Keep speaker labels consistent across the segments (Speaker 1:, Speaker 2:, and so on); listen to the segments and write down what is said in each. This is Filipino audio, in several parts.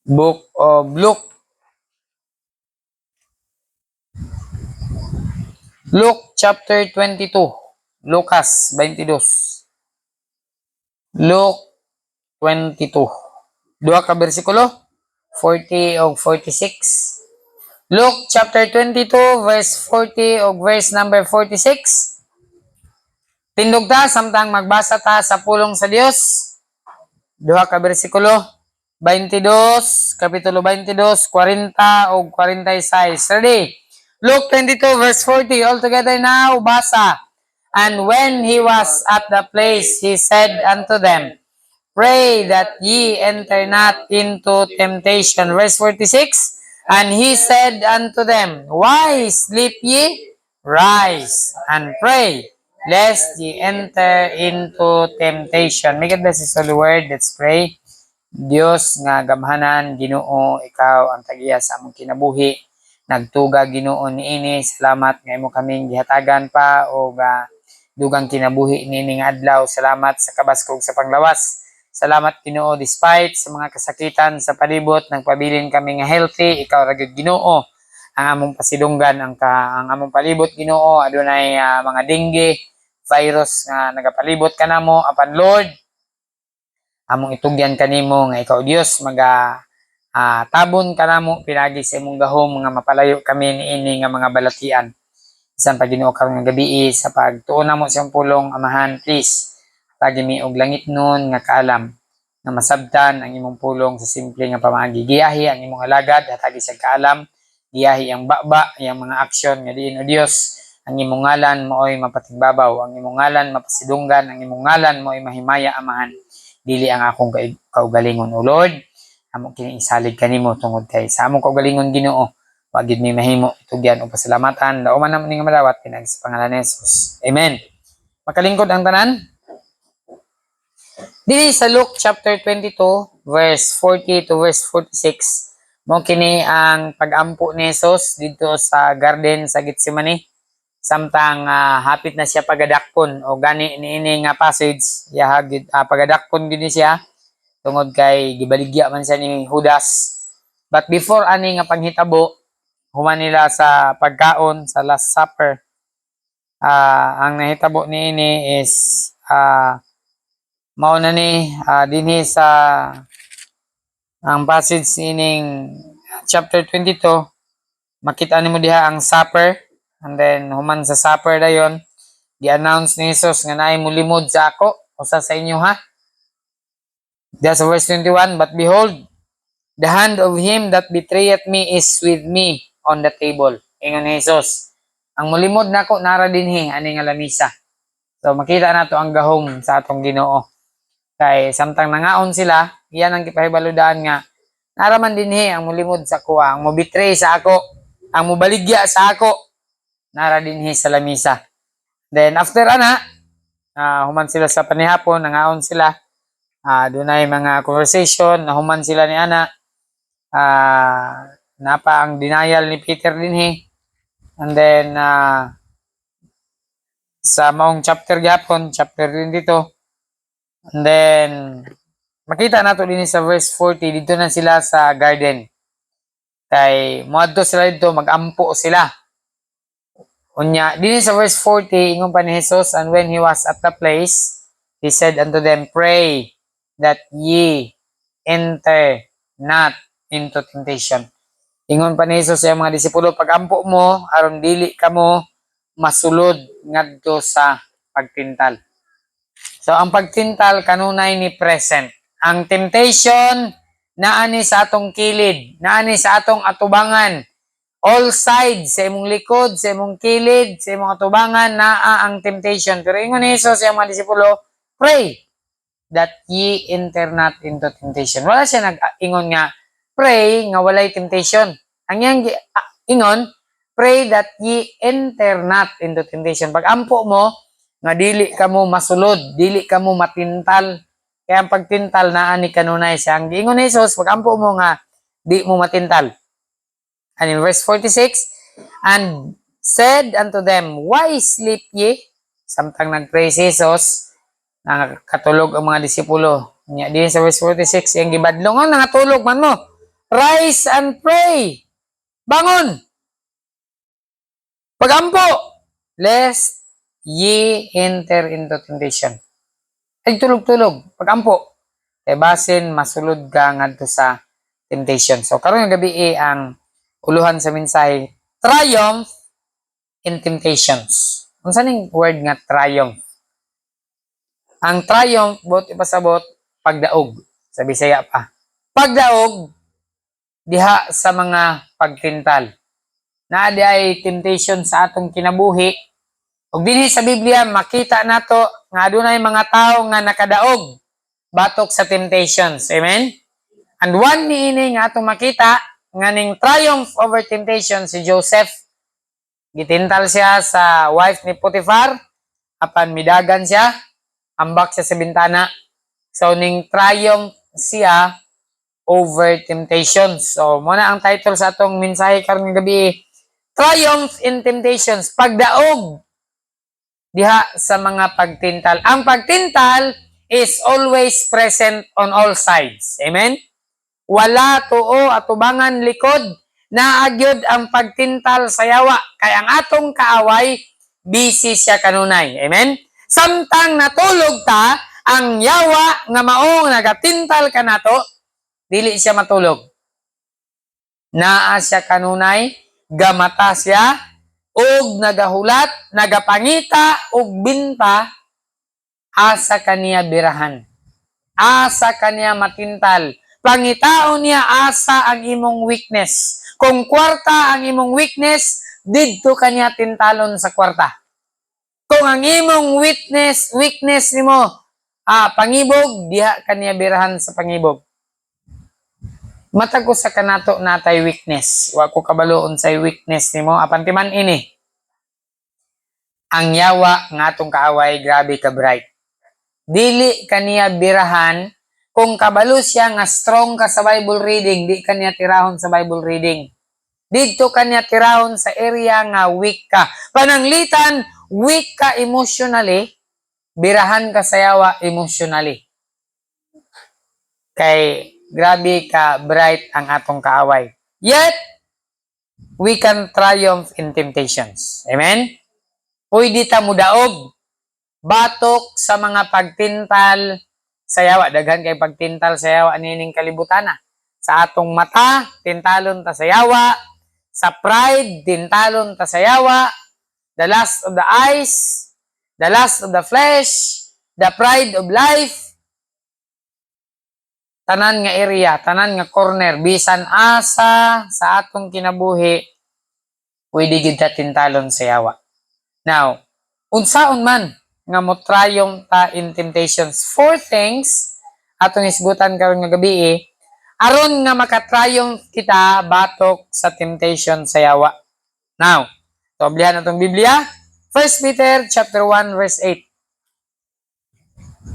Speaker 1: Book of Luke. Luke chapter 22. Lucas 22. Luke 22. Dua ka bersikulo, 40 o 46. Luke chapter 22 verse 40 o verse number 46. Tindog ta samtang magbasa ta sa pulong sa Dios. Duha ka bersikulo, 22, kapitulo 22, 40 o 46. Ready? Luke 22 verse 40. All together now, basa. And when he was at the place, he said unto them, Pray that ye enter not into temptation. Verse 46. And he said unto them, Why sleep ye? Rise and pray, lest ye enter into temptation. May God bless His holy word. Let's pray. Dios nga gamhanan, Ginoo, ikaw ang tagiya sa among kinabuhi. Nagtuga Ginoo niini, salamat nga imo kaming gihatagan pa o dugang kinabuhi niini nga adlaw. Salamat sa kabaskog sa panglawas. Salamat Ginoo, despite sa mga kasakitan sa palibot, nagpabilin kami nga healthy. Ikaw ra gyud Ginoo ang among pasidunggan, ang among palibot Ginoo adunay mga dengue virus nga nagapalibot kanamo. Apan Lord, among itugyan kanimo nga ikaw Dios tabon kanamo pinagi sa imong gahom nga mapalayo kami niini nga mga balatian. Bisan pa Ginoo karong gabi sa pagtuon namo sa imong pulong, Amahan, please tagi mi og langit nun nga kaalam nga masabtan ang imong pulong sa simple nga pamaagi. Giyahi ang imong alagad, hatagi sa kaalam, giyahi ang baba, ang mga aksyon nga diin o Dios. Ang imong ngalan mooy mapatigbabaw, ang imong ngalan mapasidunggan, ang imong ngalan mooy mahimaya, Amahan. Dili ang akong kaugalingon, O Lord. Among kini isalig kanimo tungod kay sa among kaugalingon Ginoo. Wa gid mi mahimo itugyan o pasalamatan. Dauman namo ning madawat pinagi sa pangalan ni Jesus. Amen. Makalingkod ang tanan. Dili sa Luke chapter 22 verse 40 to verse 46, mo kini ang pag-ampo ni Jesus dito sa garden sa Getsemani. Samtang hapit na siya pagadakpon o gani niini nga passage, pagadakpon gid siya tungod kay gibaligya man siya ni Judas. But before ani nga panghitabo, human nila sa pagkaon sa Last Supper, ang nahitabo niini is mao na ni dinhi sa ang passage ining chapter 22, makita nimo diha ang supper, and then human sa supper dayon gi-announce ni Jesus nga naay mulimod sa ako usa sa inyo ha. That's verse 21. But behold, the hand of him that betrayeth me is with me on the table. Ingon ni Jesus, ang mulimod nako nara dinhi ani nga lamisa. So makita nato ang gahom sa atong Ginoo. Kay samtang nangaon sila, iyan ang kipahibaludaan nga naraman dinhi ang mulimod sa kuha, ang mobitray sa ako, ang mobaligya sa ako, nara dinhi sa lamisa. Then after human sila sa panihapon, nangaon sila, dunay mga conversation, nahuman sila ni ana, napa ang denial ni Peter dinhi. And then sa maong chapter gapon, chapter 22, and then makita nato din sa verse 40, dito na sila sa garden. Kay moadto sila dito, magampo sila. Unya, din sa verse 40, ingon pa ni Jesus, and when he was at the place, he said unto them, Pray that ye enter not into temptation. Ingon pa ni Jesus sa mga disipulo, pagampo mo, aron dili kamo masulod ngadto sa pagtintal. So ang pagtintal kanunay ni present. Ang temptation naani sa atong kilid, naani sa atong atubangan. All sides, sa imong likod, sa imong kilid, sa imong atubangan, naa ang temptation. Pero ingon ni Jesus sa mga disipulo, pray that ye enter not into temptation. Wala siya nag-ingon nga, pray nga walay temptation. Ang yang ingon, pray that ye enter not into temptation. Pag ampo mo, nga dili kamo masulod, dili kamo matintal. Kaya ang pagtintal naani kanunay siya. Ang ingon ni Jesus, pag ampo mo nga di mo matintal. And in verse 46, and said unto them, Why sleep ye? Samtang nag-pray si Jesus, nakatulog ang mga disipulo. Din sa verse 46, yung gibadlong, nangatulog man mo. Rise and pray. Bangon. Pagampo. Lest ye enter into temptation. Ay tulog-tulog. Pagampo. Kay basin masulod ka ngadto sa temptation. So karon nga gabi ang uluhan sa mensahe, triumph in temptations. Unsa ning word nga triumph? Ang triumph bot ipasabot pagdaog sa Bisaya pa. Pagdaog diha sa mga pagtintal. Naa di ay temptation sa atong kinabuhi. Ug dinhi sa Biblia makita nato nga adunay mga tawo nga nakadaog batok sa temptations. Amen? And one niini nga atong makita nga ning triumph over temptation si Joseph. Gitintal siya sa wife ni Potiphar, apan midagan siya, ambak siya sa bintana. So ning triumph siya over temptations. So muna ang title sa atong mensahe karong gabi, Triumph in Temptations, pagdaog diha sa mga pagtintal. Ang pagtintal is always present on all sides. Amen? Wala tuo atubangan likod, naagyod ang pagtintal sa yawa. Kaya ang atong kaaway, busy siya kanunay. Amen? Samtang natulog ta, ang yawa nga maong nagatintal ka nato, dili siya matulog. Naa siya kanunay, gamata siya, og nagahulat, nagapangita, og binta, asa kaniya birahan. Asa kaniya matintal. Pangitaon niya asa ang imong weakness. Kung kwarta ang imong weakness, didto kaniya tintalon sa kwarta. Kung ang imong weakness nimo, pangibog, diha kaniya birahan sa pangibog. Matag ko sa kanato natay weakness. Wa ko kabaloon sa weakness nimo, apan timan ini. Ang yawa nga atong kaaway, grabe ka bright. Dili kaniya birahan kung kabalo siya nga strong ka sa Bible reading, di kaniya tirahon sa Bible reading. Dito kaniya tirahon sa area nga weak ka. Pananglitan, weak ka emotionally, birahan ka sa yawa emotionally. Kay grabe ka bright ang atong kaaway. Yet, we can triumph in temptations. Amen? Pwede ta mudaog batok sa mga pagtintal sa yawa. Daghan kay pagtintal sa yawa nining kalibutan na. Sa atong mata, tintalon ta sa yawa. Sa pride, tintalon ta sa yawa. The lust of the eyes, the lust of the flesh, the pride of life. Tanan nga area, tanan nga corner, bisan asa sa atong kinabuhi, pwede gid ta tintalon sa yawa. Now, unsaon man nga mo triumph ta in temptations? 4 things atong isgutan karon nga gabi aron nga maka-triumph kita batok sa temptation sa yawa. Now, tublihan atong Biblia, 1 Peter chapter 1 verse 8.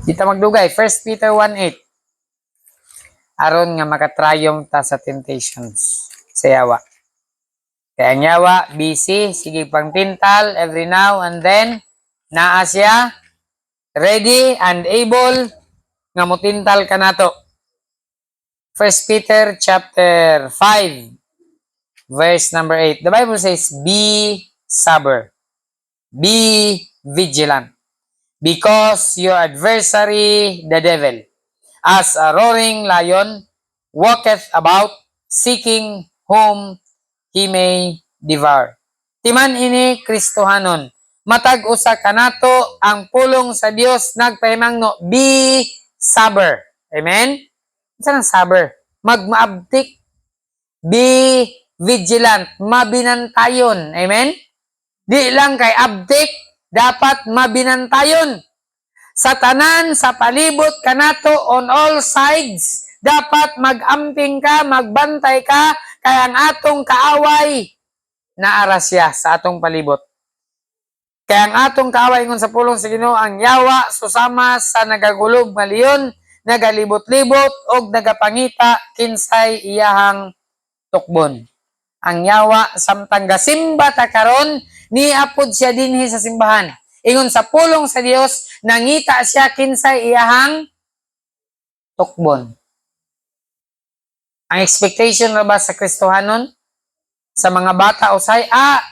Speaker 1: Kita magdugay, 1 Peter 1:8. Aron nga maka-triumph ta sa temptations sa yawa. Kaya ang yawa, busy, sige pang tintal every now and then, naa siya, ready and able, nga mutintal ka nato. 1 Peter chapter 5, verse number 8. The Bible says, be sober, be vigilant, because your adversary, the devil, as a roaring lion, walketh about, seeking whom he may devour. Timan ini Kristohanon, matag usa kanato ang pulong sa Dios nagpahimangno, be sober. Amen? Unsa nang sober? Magmaabtik. Be vigilant, mabinantayon. Amen? Di lang kay abdik, dapat mabinantayon. Sa tanan, sa palibot kanato on all sides, dapat mag-amping ka, magbantay ka, kaya ang atong kaaway naara siya sa atong palibot. Kaya ang atong kaaway ngon sa pulong sa Ginoo, ang yawa susama sa nagagulob nga leon, nagalibot-libot og nagapangita kinsay iyahang tukbon. Ang yawa samtang gasimba ta karon, niapod siya dinhi sa simbahan. Ingon sa pulong sa Dios, nangita siya kinsay iyahang tukbon. Ang expectation na ba sa Kristohanon sa mga bata usay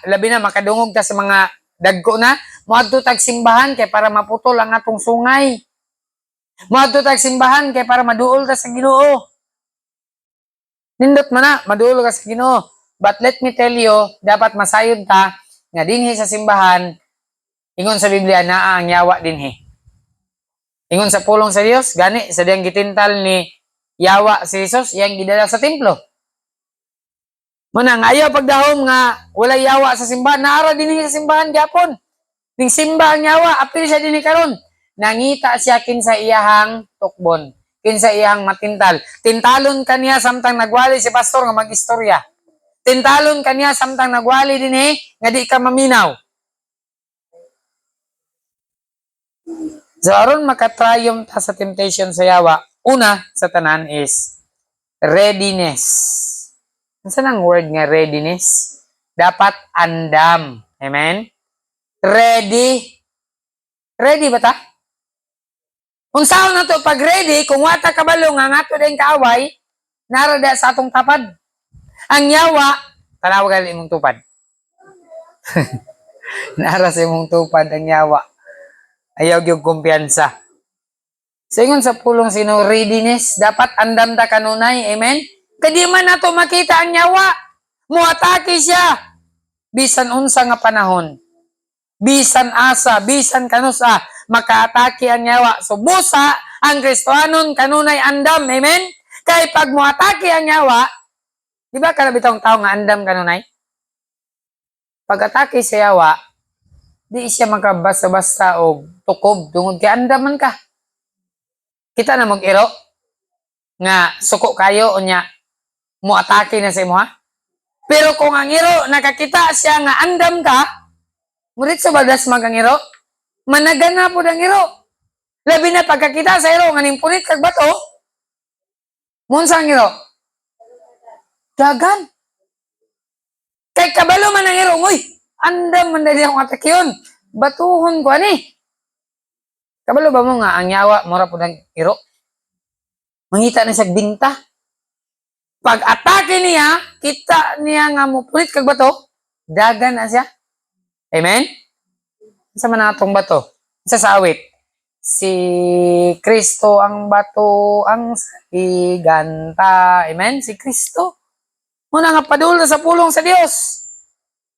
Speaker 1: labi na makadungog ta sa mga dagko na moadto tag simbahan kay para maputol ang atong sungay. Moadto tag simbahan kay para maduol ta sa Ginoo. Nindot man na maduol ka sa Ginoo. But let me tell you, dapat masayod ta nga dinhi sa simbahan ingon sa Biblia naa ang yawa dinhi. Ingon sa pulong sa Dios gani sa diyang gitintal ni yawa si Jesus iyang gidala sa templo. Muna nga ayaw pagdahom nga wala yawa sa simbahan, naara dinhi sa simbahan gyapon. Ning simba ang yawa, apil siya dinhi karon. Nangita siya kinsa iyahang tukbon, kinsa iyahang matintal. Tintalon kaniya samtang nagwali si pastor nga magistorya. Tintalon kaniya samtang nagwali dinhi nga di ka maminaw. So aron makatrayom ta sa temptation sa yawa, una sa tanan is readiness. Saan ang word nga readiness? Dapat andam. Amen? Ready. Ready ba ta? Kung saan na to pag ready, kung wata kabalo nga nga to din kaaway, narada sa atong tapad. Ang yawa, tanawagan imong tupad. Nara sa imong tupad ang yawa. Ayaw yung kumpiyansa. So yun sa pulong sino readiness, dapat andam ta kanunay. Amen? Kadi man nato makita ang yawa. Muatake siya. Bisan unsa nga panahon. Bisan asa, bisan kanusa, makaatake ang yawa. So busa, ang Kristohanon kanunay andam. Amen? Kay pag muatake ang yawa, di ba karabitang tao nga andam kanunay? Pag atake sa yawa, di siya makabasta-basta o tukob. Tungod kay andaman ka. Kita na mag-iro nga suko kayo o niya muatake na sa imo ha. Pero kung ang iro nakakita siya nga andam ka, murit sa badas magang iro, managana po ang iro. Labi na pagkakita sa iro nga nimpunit kag bato, munsa ang iro? Dagan. Kay kabalo man ang iro, uy, andam man dali akong atake yun. Batuhon ko ani. Kabalo ba mo nga ang yawa mura po ng iro? Mangita na siya binta. Pag atake niya, kita niya nga mo punit kag bato, dagan na siya. Amen? Sa manatong bato. Sa sawit. Si Kristo ang bato, ang higanta. Amen? Si Kristo. Muna nga padulta sa pulong sa Dios.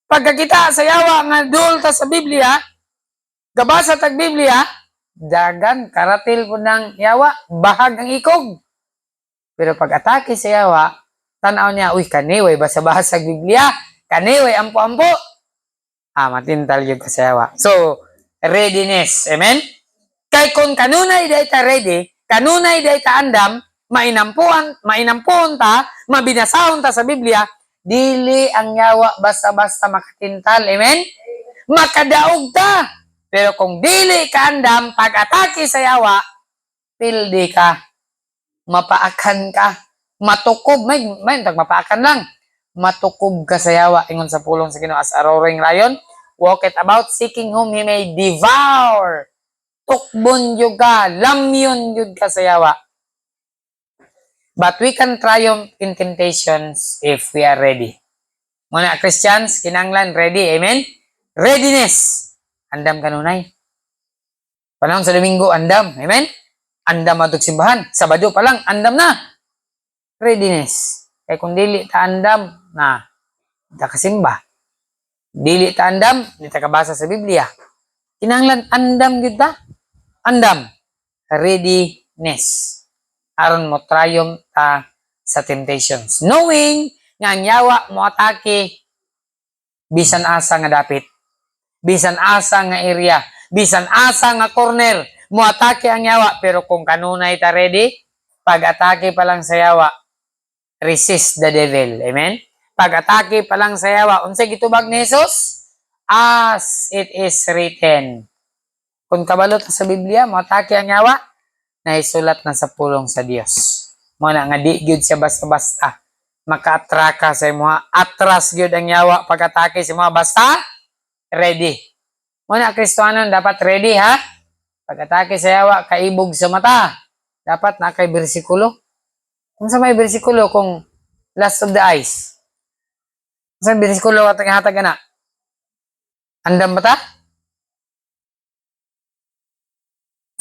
Speaker 1: Pagkakita sa yawa nga dulta sa Biblia, gabasa tag Biblia, dagan, karatil po ng yawa, bahag ang ikog. Pero pag atake sa yawa, tanaw niya, uy, kaniway, basa-basa Biblia, kaniway, ampo-ampo. Matintal yung ka sa yawa. So, readiness. Amen? Kay kung kanunay day ta ready, kanunay day ta andam, mainampuan ta, mabinasahon ta sa Biblia, dili ang yawa basta-basta makatintal. Amen? Makadaog ta. Pero kung dili ka andam, pag-atake sa yawa, pildi ka. Mapaakan ka. Matukob. May mapaakan lang. Matukob ka sa yawa. Ingon sa pulong sa Ginoo as a roaring lion, walketh about seeking whom he may devour. Tukbon yun ka. Lamyon yun ka sa yawa. But we can triumph in temptations if we are ready. Muna, Christians, kinanglan, ready. Amen? Readiness. Andam kanunay. Panahon sa Domingo, andam. Amen? Andam matug simbahan. Sabado pa lang, andam na. Readiness. Kaya kung dili ta andam, ta kasimba. Dili ta andam, di ta kabasa sa Biblia. Kinanglan, andam yun ta. Andam. Readiness. Aron mo triumph ta sa temptations. Knowing nga ang yawa mo atake, bisan asa nga dapit. Bisan asa nga area, bisan asa nga corner, mo atake ang yawa. Pero kung kanunay ta ready, pag-atake pa lang sa yawa, resist the devil. Amen? Pag-atake pa lang sa yawa, unsay gitubag ni Jesus? As it is written. Kung kabalo ta sa Biblia, mo atake ang yawa, naisulat na sa pulong sa Dios. Mo na nga di gyud siya basta-basta maka-atraka sa mga atras gyud ang yawa pag-atake sa mga basta ready. Muna, Kristohanon, dapat ready, ha? Pag-atake sa yawa, kaibog sa mata. Dapat na kay bersikulo. Kung sa may bersikulo, kung Last of the eyes. Sa bersikulo at hatag na. Andam ba ta?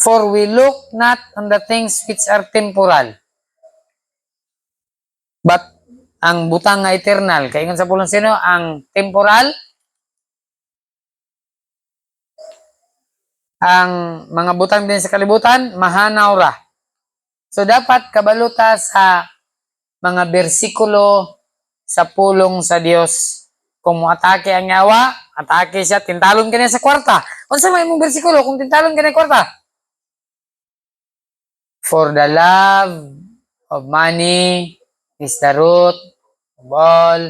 Speaker 1: For we look not on the things which are temporal, but ang butang nga eternal. Kaya sa pulong sino, ang temporal, ang mga butang din sa kalibutan, mahanaw ra. So, dapat kabaluta sa mga bersikulo sa pulong sa Dios. Kung mo atake ang yawa, atake siya, tintalon ka niya sa kwarta. Unsa may mong bersikulo kung tintalon ka niya sa kwarta? For the love of money is the root of all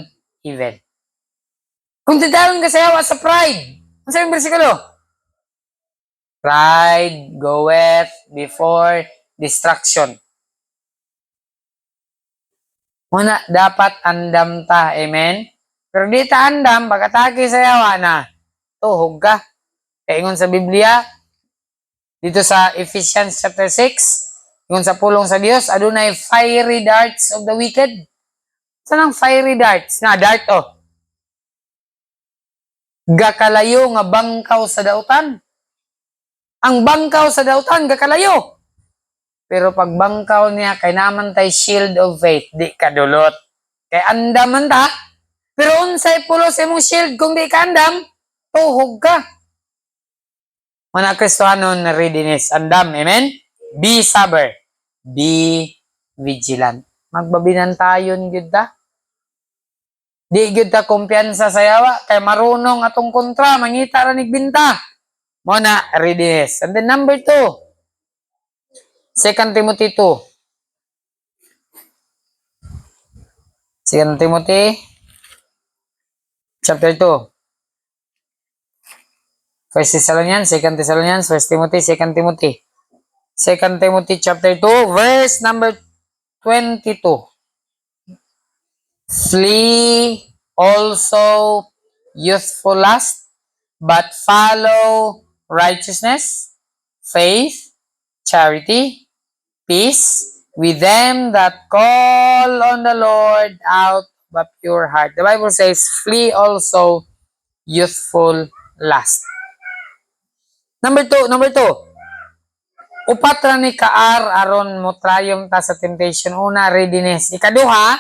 Speaker 1: evil. Kung tintalon ka sa yawa sa pride, unsa may bersikulo? Pride goeth before destruction. Muna, dapat andam ta. Amen? Pero di ta andam, pag-atake sa yawa na, tuhog ka. Kaingon sa Biblia, dito sa Ephesians chapter 6, ingon sa pulong sa Dios, adunay fiery darts of the wicked. Saan ang fiery darts? Na, dart gakalayo nga bangkaw sa dautan. Ang bangkaw sa dautan, gakalayo. Pero pag bangkaw niya, kay naman tay shield of faith, di kadulot. Kay andaman ta, pero unsay pulo sa imong shield kung di ka andam, tuhog ka. Mga Kristohanon na readiness, andam, amen? Be sober, be vigilant. Magbabinan tayo gyud ta. Di gyud ta kumpiyansa sa yawa, kay marunong atong kontra, mangita ra nig binta. Muna, readiness. And then number 2, 2 Timothy 2. 2 Timothy chapter 2. 1 Thessalonians, 2 Thessalonians, 1 Timothy, 2 Timothy. 2 Timothy chapter 2, verse number 22. Flee also youthful lust, but follow righteousness, faith, charity, peace, with them that call on the Lord out of a pure heart. The Bible says, flee also youthful lust. Number 2. Upat ra ni kaar aron mo triumph ta sa temptation. Una, readiness. Ikaduha,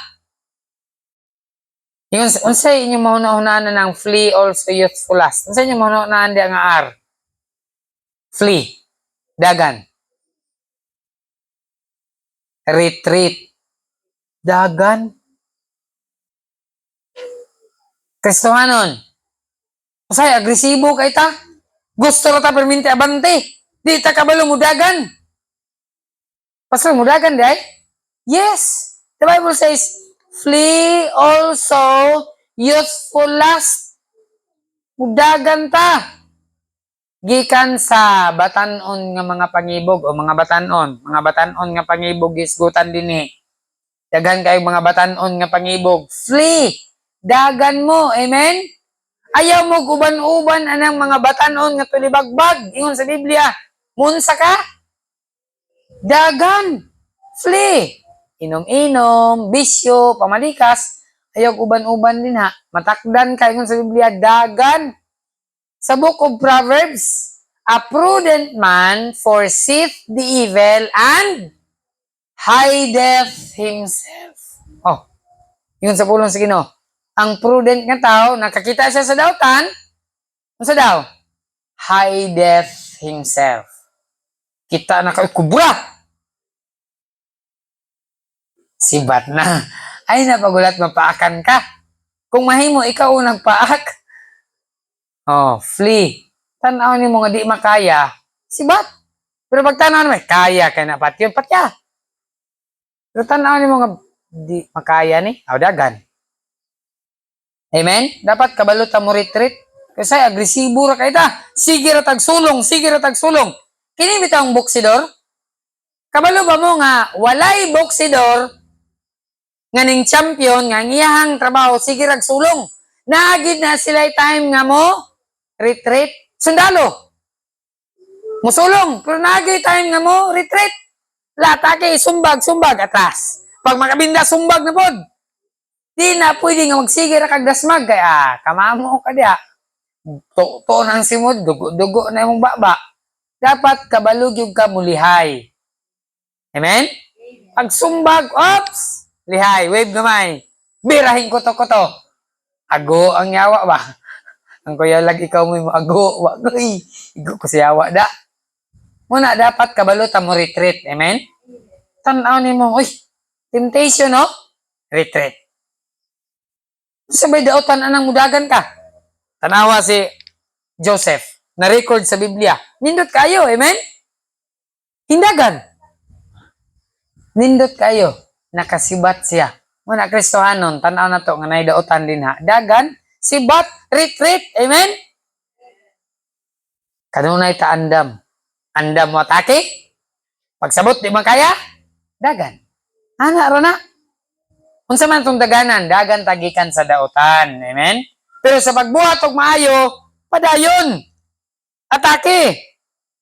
Speaker 1: yung unsay inyong mahuna-hunaan na ng flee also youthful lust. Unsay inyong mahuna-hunaan di ang ar? Flee. Dagan. Retreat. Dagan. Kristohanon. Unsay agresibo kay ta? Gusto ra ta perminti abante. Di ta kabalo mo dagan. Pastor mo dagan di ay? Yes. The Bible says, flee also youthful lust. Mudagan ta. Gikan sa batanon nga mga pangibog o mga batanon nga pangibog isgutan dinhi. Dagan kay mga batanon nga pangibog. Flee. Dagan mo. Amen? Ayaw mo uban-uban anang mga batanon nga tulibagbag. Ingon sa Biblia. Munsa ka? Dagan. Flee. Inom-inom, bisyo, pamalikas, ayaw uban-uban din ha. Matakdan ka, ingon sa Biblia, dagan. Sa book of Proverbs, a prudent man foreseeth the evil and hideth himself. Oh, yun sa pulong sa Ginoo. Ang prudent nga tao, nakakita siya sa dautan, ano sa daw? Hideth himself. Kita na kayo, kubra! Sibat na. Ay, napagulat, mapaakan ka. Kung mahimo, ikaw unang paak. Oh, flee. Tanaw ni mo nga di makaya, sibat. Pero pag tanaw naman, kaya ka na pat yun, patya. Pero tanaw ni mo nga di makaya ni, dagan. Amen? Dapat kabalutan mo retreat. Kasi agresibo ra kay ta. Sige ra tag sulong. Kini bitang boksidor? Kabalo ba mo nga walay boksidor nga ning champion nga ngiyahang trabaho sige rag sulong. Naagid na sila time nga mo retreat. Sundalo. Musulong, pero naagid time nga mo retreat. Latake sumbag atras. Pag makabinda sumbag na pod. Di na pwede nga magsige ra kag dasmag kay kamamo ka diha. To nang simod dugo na imong baba. Dapat kabalog yung ka mulihay. Amen? Pag sumbag, ops! Lihay, wave gamay. Birahin ko to. Ago ang yawa ba? Ang kuya lag ikaw mo ago. Wagoy. Igo ko si yawa da. Muna, dapat kabalutan mo retreat. Amen? Tanaw ni mo, uy, temptation, no? Retreat. Sabay daotan anang mudagan ka. Tanawa si Joseph. Na-record sa Biblia. Nindot kayo, amen? Hindagan. Nindot kayo. Nakasibat siya. Muna, Kristohanon, tanaw na to, nga naidaotan din ha. Dagan, sibat, retreat, amen? Kanunay ta andam. Andam mo atake? Pagsabot, di man kaya? Dagan. Ana, rona. Unsa man itong daganan, dagan tagikan sa daotan. Amen? Pero sa pagbuhat og maayo, padayon. Atake.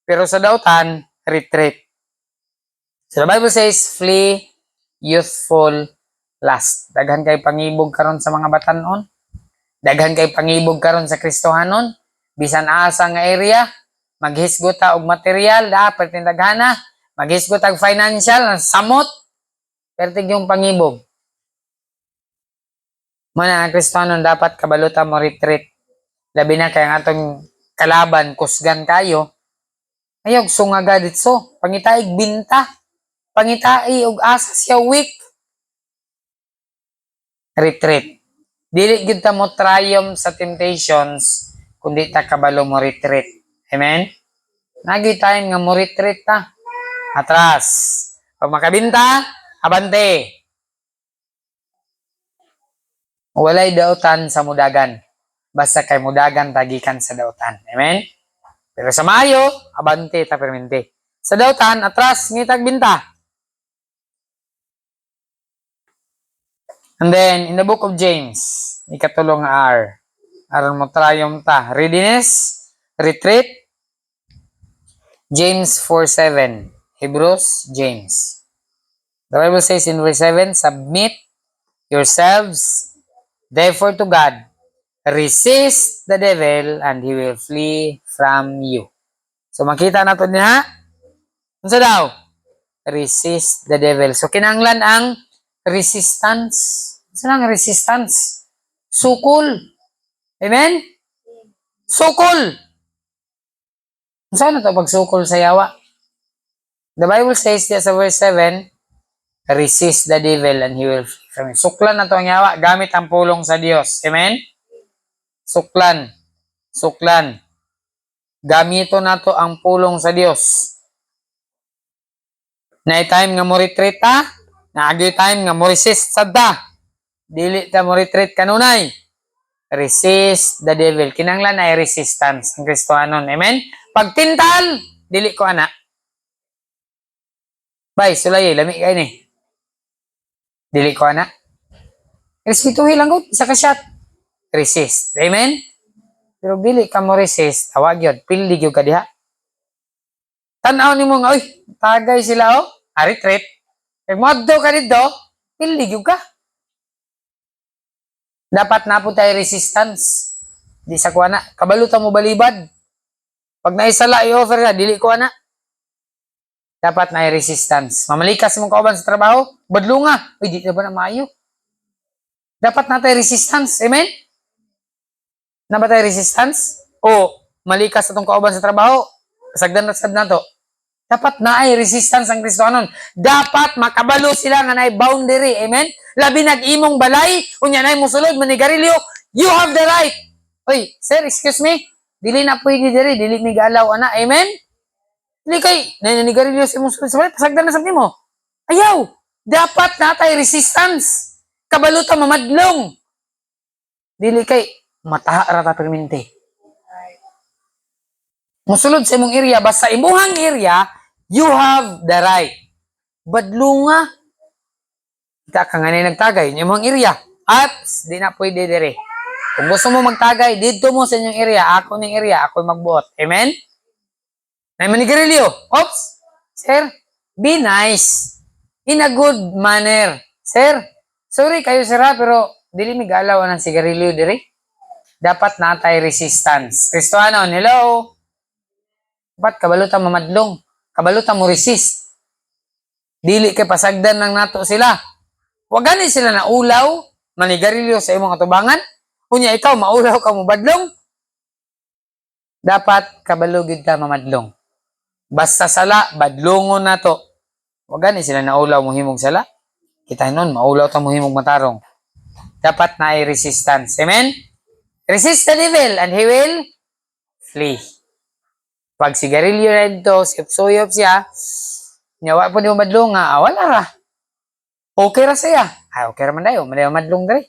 Speaker 1: Pero sa daotan, retreat. So the Bible says, flee youthful lust. Daghan kay pangibog karon sa mga batanon. Daghan kay pangibog karon sa Kristohanon. Bisan asa nga area, maghisgot ta og material, dapat daghana. Maghisgot og financial, samot. Pertig yung pangibog. Muna ang Kristohanon dapat kabalutan mo retreat. Labi na kay ang atong kalaban, kusgan kayo. Ayog sungaga ditso, pangitaig binta. Pangitai og asa siya weak. Retreat. Dili gyud ta mo triumph sa temptations kundi ta kabalo mo retreat. Amen? Nagi time nga mo retreat ta. Atras. Pag makabinta, abante. Walay daotan sa mudagan. Basta kay mudagan tagikan sa daotan. Amen? Pero sa maayo, abante ta permente. Sa daotan, atras, ngitag binta. And then, in the book of James, ikatulong R. Aron mo triumph ta. Readiness, retreat. James 4:7. Hebrews, James. The Bible says in verse 7, submit yourselves therefore to God. Resist the devil and he will flee from you. So makita nato niya, unsa daw? Resist the devil. So kinahanglan ang resistance. Saan ang resistance? Sukol. Amen? Sukol. Saan na ito pagsukol sa yawa? The Bible says here sa verse 7, resist the devil and he will flee from you. Suklan na ito ang yawa gamit ang pulong sa Diyos. Amen? Suklan. Suklan. Gamito na to ang pulong sa Diyos. Na time nga mo retreat ta, naagi time nga mo resist sadta. Dili ta mo retreat kanunay. Resist the devil. Kinanglan ay resistance ang Kristohanon. Amen? Pag tintal, dili ko ana. Bay, sulay, lami kayo ni. Dili ko ana. Respetuhin lang ko, isa ka shot. Resist. Amen? Pero dili ka mo resist, tawag yun. Pildig yung ka diha. Tanaw ni mo nga, uy, tagay sila oh. Retreat. Kaya moddo ka dito, pildig yung ka. Dapat na po tayo resistance. Di sa kuha na. Kabalutan mo balibad. Pag naisala, i-offer ka, dili kuha na. Dapat na resistance. Mamalikas mong kauban sa trabaho, badlo nga. Uy, di na ba na maayo? Dapat na tayo resistance. Amen? Na ba tayo resistance? O, malikas atong kauban sa trabaho, sagdan na to. Dapat na ay resistance ang Kristohanon. Dapat makabalo sila nga na boundary. Amen? Labi nag-imong balay, unya na musulod, manigarilyo, you have the right. Oy, sir, excuse me. Dili na pwede diri, dili mi galaw ana. Amen? Dili kay naninigarilyo sa imong sulod. Pasagdan na sa mo. Ayaw. Dapat na tay resistance. Kabalo ta mamadlong. Dili kay mataha ra ta permente. Musulod sa imong area, basta imuhang area, you have the right. Badlunga. Kita ka nga na nagtagay, imong area. At, di na pwede dire. Kung gusto mo magtagay, dito mo sa inyong area, ako ng area, ako magbuot. Amen? Na manigarilyo. Oops! Sir, be nice. In a good manner. Sir, sorry kayo sir pero dili mi galaw ng sigarilyo diri. Dapat natay resistance. Kristohanon, hello. Dapat kabalutan mamadlong. Kabalutan mo resist. Dili kay pasagdan ng nato sila. Wa gani sila na ulaw, manigarilyo sa imong atubangan. Unya ikaw maulaw ka mo badlong. Dapat kabalo gid ta mamadlong. Basta sala badlongon nato. Wa gani sila na ulaw mo himog sala. Kita nun maulaw ta mo himog matarong. Dapat naay resistance. Amen? Resist the devil and he will flee. Pag sigarilyo na ito, suyop siya, nyawa po di mo madlong nga, wala ra. Okay ra siya. Okay ra man dayo, madayo madlong dali.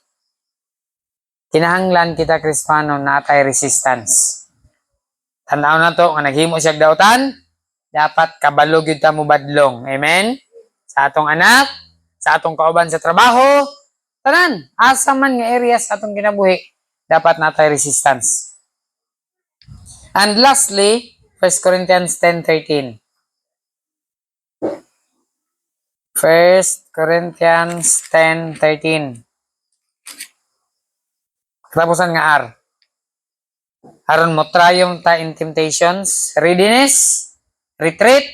Speaker 1: Kinahanglan kita Kristiyano na atay resistance. Tanaw na to, nga naghimo siya dautan, dapat kabalo gyud ta mo badlong. Amen? Sa atong anak, sa atong kauban sa trabaho, tanan, asa man nga area sa atong kinabuhi, dapat natay resistance. And lastly, 1 Corinthians 10:13. 1 Corinthians 10:13. Katapusan nga R. Aron mo triumph ta in temptations, readiness, retreat,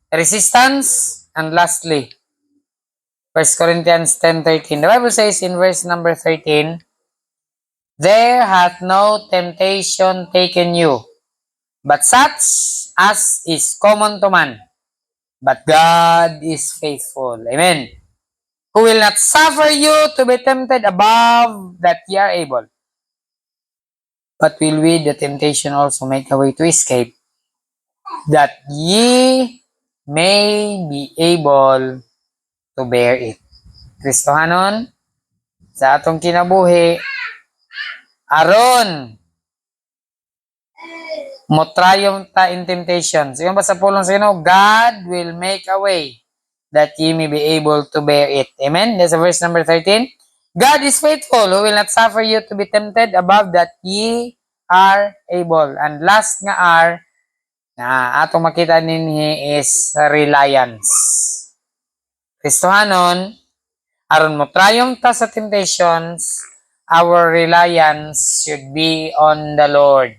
Speaker 1: resistance, and lastly, 1 Corinthians 10:13. The Bible says in verse number 13, there hath no temptation taken you, but such as is common to man. But God is faithful. Amen. Who will not suffer you to be tempted above that ye are able, but will with the temptation also make a way to escape, that ye may be able to bear it. Kristohanon, sa atong kinabuhi, aron mo triumph ta in temptations. Yung basta pulong sa Ginoo, God will make a way that ye may be able to bear it. Amen? That's verse number 13. God is faithful, who will not suffer you to be tempted above that ye are able. And last nga are, na atong makita ninhi is reliance. Kristohanon, aron mo triumph ta sa temptations, our reliance should be on the Lord.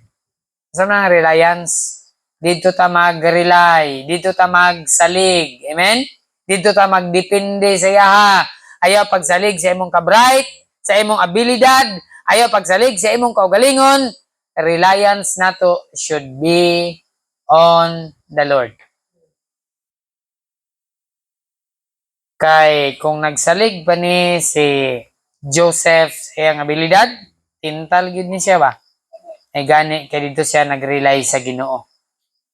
Speaker 1: Sa mga reliance, dito ta mag-rely, dito ta magsalig. Amen? Dito ta magdepende sa iya. Ayaw pagsalig sa imong ka-bright, sa imong abilidad, ayaw pagsalig sa imong kaugalingon. Reliance nato should be on the Lord. Kay kung nagsalig pa ni si Joseph sa iyang abilidad, tintal gid ni siya ba? Ay gani kay dito siya nag-rely sa Ginoo.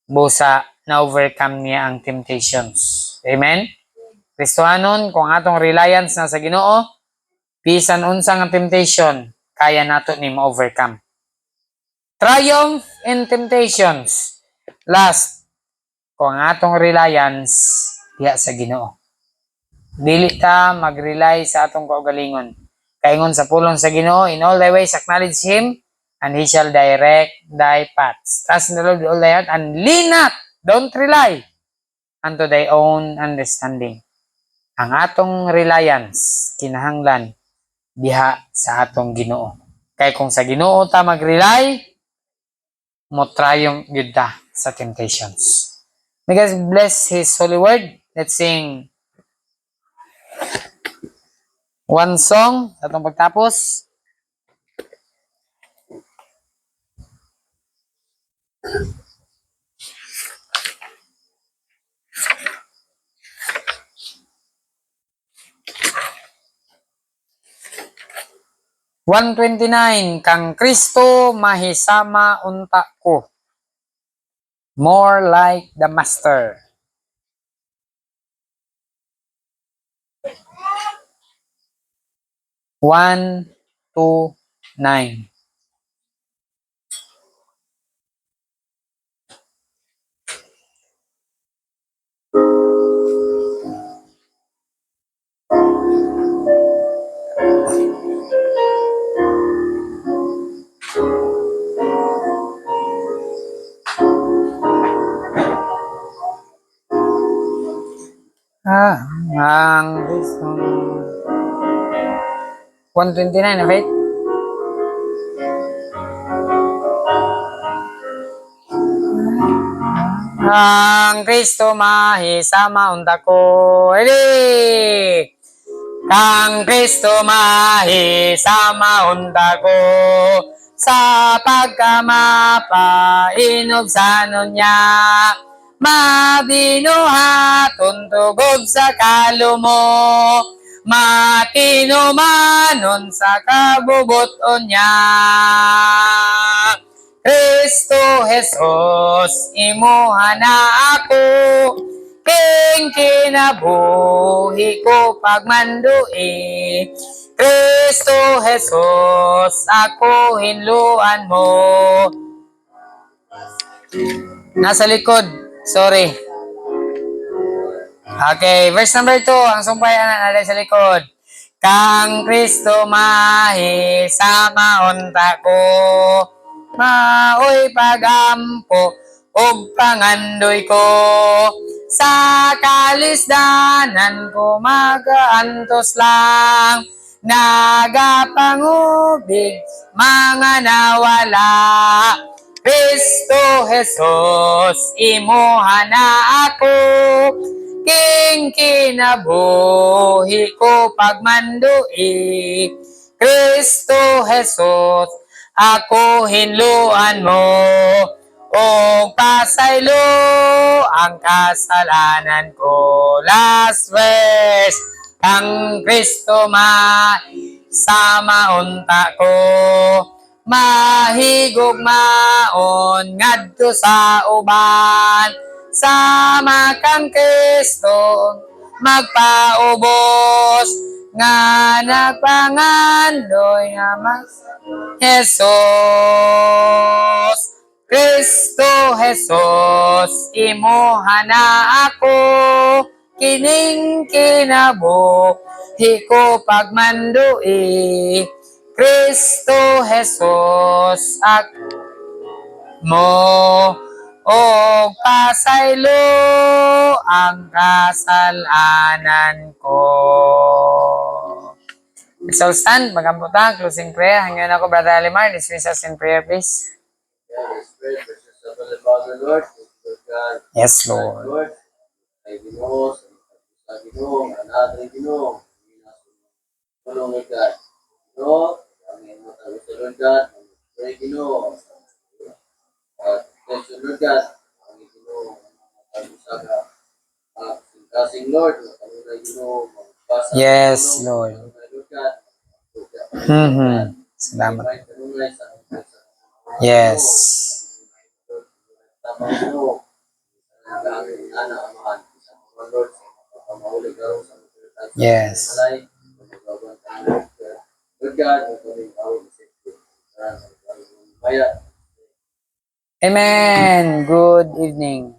Speaker 1: Busa na-overcome niya ang temptations. Amen? Kristohanon, kung atong reliance na sa Ginoo, bisan unsa nga temptation, kaya nato ni ma-overcome. Triumph in temptations. Last, kung atong reliance diha sa Ginoo. Dili ta mag-rely sa atong kaugalingon. Kaingon sa pulong sa Ginoo, in all thy ways acknowledge Him, and He shall direct thy paths. Trust in the Lord with all thy heart, and lean not, don't rely unto thy own understanding. Ang atong reliance, kinahanglan, diha sa atong Ginoo. Kaya kung sa Ginoo ta mag-rely, mo triumph yun ta sa temptations. May God bless His holy word. Let's sing one song sa atong pagtapos. One 29, kang Kristo mahisama unta ko. More like the Master. One, 2, 9. Ang Kristo 129 na faith. Ang Kristo mahisama unta ko. Ready? Kang Kristo mahisama unta ko sa pagkamapainog sa niya. Mabinuhaton tugod sa kalumo, matino manon sa kabubuton niya. Kristo Jesus, imuha na ako, king kinabuhi ko pagmandui. Kristo Jesus, ako hinluan mo. Nasa likod, sorry. Okay, verse number 2, ang sumpayan na sa likod. Kang Kristo mahisama unta ko, maoy pagampo og pangandoy ko, sa kalisdanan ko magaantos lang, nagapangubig mga nawala. Kristo Jesus, imuha na ako, king kinabuhi ko pagmandui. Kristo Jesus, ako hinluan mo, o pasaylo ang kasalanan ko. Last verse, kang Kristo sama unta ko, mahigog maon ngadto sa uban, sama kang Kristo magpaubos, nga nagpangandoy nga mas Jesus. Kristo Jesus, imuha na ako, kining kinabuhi ko pagmandui. Kristo Jesus, ak mo o pasaylo ang kasalanan ko. So stand, magamputan, closing prayer. Hanggang ako, Brother Alimar, dismiss us in prayer, please. Yes, Lord.
Speaker 2: Ay Ginoo, sa Ginoo, anak ni Ginoo, tulong ni God. Ginoo, ang imo tayo sa Lord God, pray Ginoo. At sa Lord God, ang Ginoo, tayo sa kasing Lord, ang Ginoo, magpasa.
Speaker 1: Yes, Lord.
Speaker 2: Lord God.
Speaker 1: Salamat. Yes.
Speaker 2: Tama Ginoo. Anak amahan.
Speaker 1: Yes. Amen. Good evening.